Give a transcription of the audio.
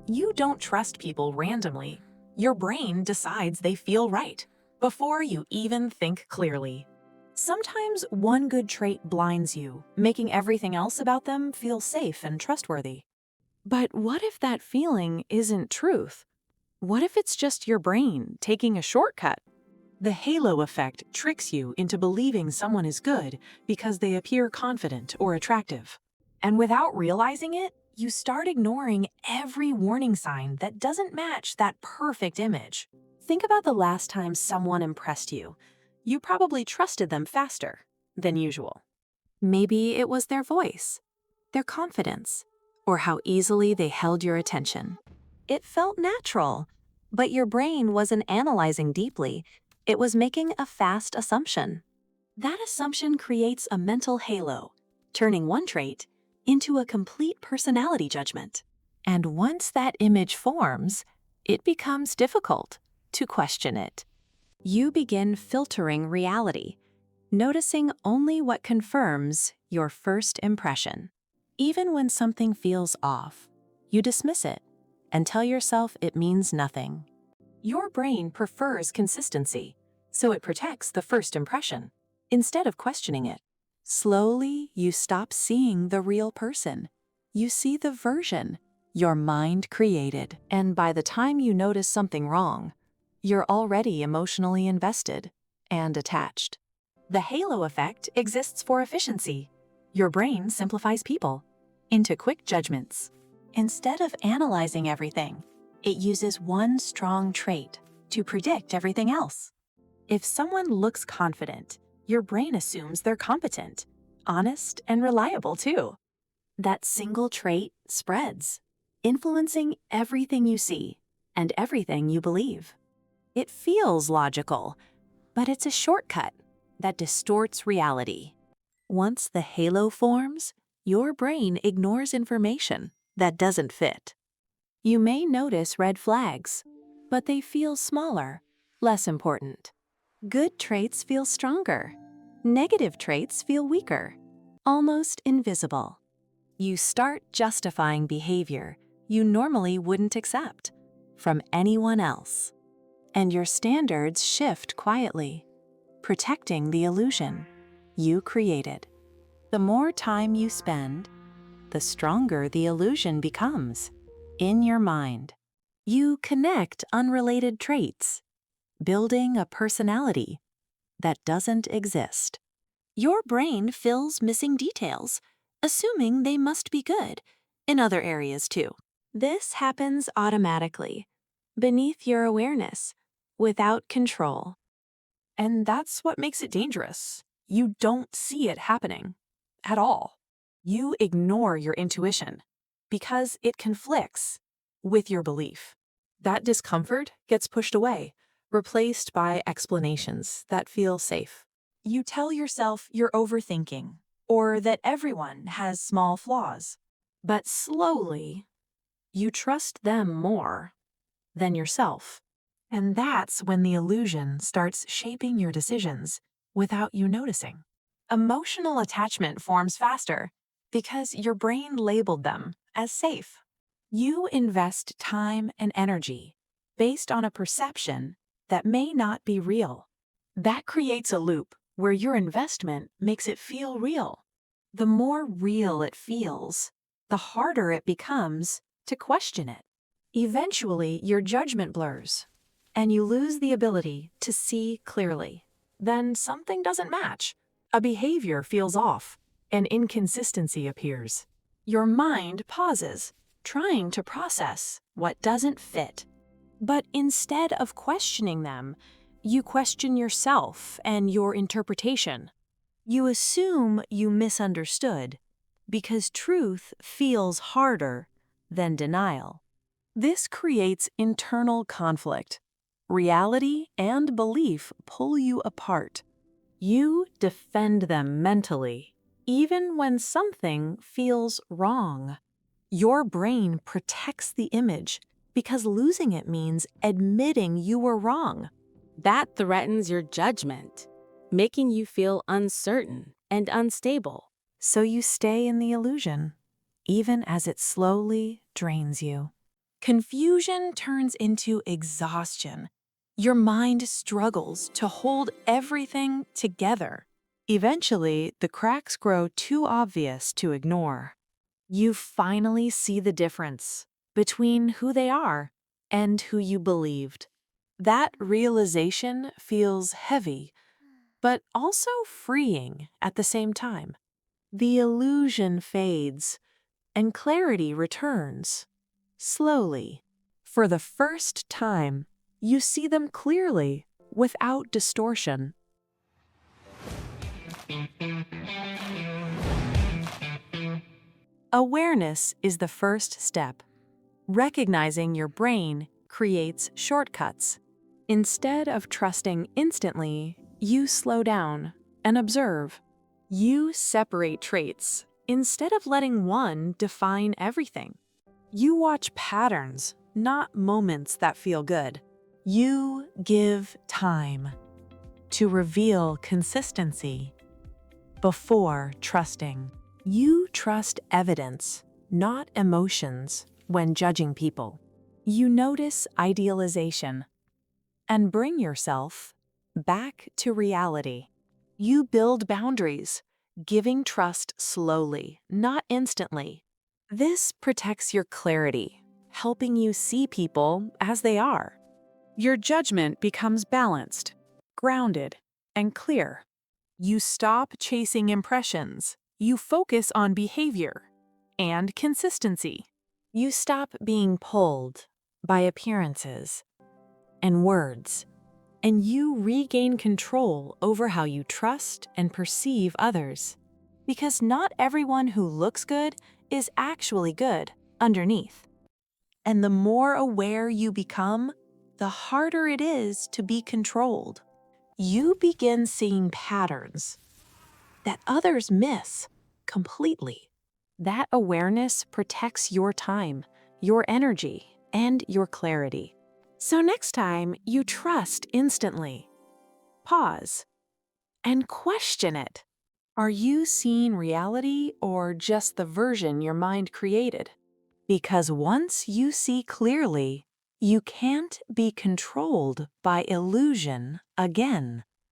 You don't trust people randomly. Your brain decides they feel right before you even think clearly. Sometimes one good trait blinds you, making everything else about them feel safe and trustworthy. But what if that feeling isn't truth? What if it's just your brain taking a shortcut? The halo effect tricks you into believing someone is good because they appear confident or attractive. And without realizing it, you start ignoring every warning sign that doesn't match that perfect image. Think about the last time someone impressed you. You probably trusted them faster than usual. Maybe it was their voice, their confidence, or how easily they held your attention. It felt natural, but your brain wasn't analyzing deeply. It was making a fast assumption. That assumption creates a mental halo, turning one trait into a complete personality judgment. And once that image forms, it becomes difficult to question it. You begin filtering reality, noticing only what confirms your first impression. Even when something feels off, you dismiss it and tell yourself it means nothing. Your brain prefers consistency, so it protects the first impression instead of questioning it. Slowly, you stop seeing the real person. You see the version your mind created, and by the time you notice something wrong, you're already emotionally invested and attached. The halo effect exists for efficiency. Your brain simplifies people into quick judgments. Instead of analyzing everything, it uses one strong trait to predict everything else. If someone looks confident, your brain assumes they're competent, honest, and reliable too. That single trait spreads, influencing everything you see and everything you believe. It feels logical, but it's a shortcut that distorts reality. Once the halo forms, your brain ignores information that doesn't fit. You may notice red flags, but they feel smaller, less important. Good traits feel stronger. Negative traits feel weaker, almost invisible. You start justifying behavior you normally wouldn't accept from anyone else. And your standards shift quietly, protecting the illusion you created. The more time you spend, the stronger the illusion becomes in your mind. You connect unrelated traits, building a personality that doesn't exist. Your brain fills missing details, assuming they must be good in other areas too. This happens automatically, beneath your awareness, without control. And that's what makes it dangerous. You don't see it happening at all. You ignore your intuition because it conflicts with your belief. That discomfort gets pushed away, replaced by explanations that feel safe. You tell yourself you're overthinking or that everyone has small flaws. But slowly, you trust them more than yourself. And that's when the illusion starts shaping your decisions without you noticing. Emotional attachment forms faster because your brain labeled them as safe. You invest time and energy based on a perception that may not be real. That creates a loop where your investment makes it feel real. The more real it feels, the harder it becomes to question it. Eventually, your judgment blurs, and you lose the ability to see clearly. Then something doesn't match. A behavior feels off. An inconsistency appears. Your mind pauses, trying to process what doesn't fit. But instead of questioning them, you question yourself and your interpretation. You assume you misunderstood because truth feels harder than denial. This creates internal conflict. Reality and belief pull you apart. You defend them mentally, even when something feels wrong. Your brain protects the image because losing it means admitting you were wrong. That threatens your judgment, making you feel uncertain and unstable. So you stay in the illusion, even as it slowly drains you. Confusion turns into exhaustion. Your mind struggles to hold everything together. Eventually, the cracks grow too obvious to ignore. You finally see the difference between who they are and who you believed. That realization feels heavy, but also freeing at the same time. The illusion fades, and clarity returns. Slowly. For the first time, you see them clearly, without distortion. Awareness is the first step. Recognizing your brain creates shortcuts. Instead of trusting instantly, you slow down and observe. You separate traits instead of letting one define everything. You watch patterns, not moments that feel good. You give time to reveal consistency before trusting. You trust evidence, not emotions, when judging people. You notice idealization and bring yourself back to reality. You build boundaries, giving trust slowly, not instantly. This protects your clarity, helping you see people as they are. Your judgment becomes balanced, grounded, and clear. You stop chasing impressions. You focus on behavior and consistency. You stop being pulled by appearances and words, and you regain control over how you trust and perceive others. Because not everyone who looks good is actually good underneath. And the more aware you become, the harder it is to be controlled. You begin seeing patterns that others miss completely. That awareness protects your time, your energy, and your clarity. So next time you trust instantly, pause and question it. Are you seeing reality or just the version your mind created? Because once you see clearly, you can't be controlled by illusion again.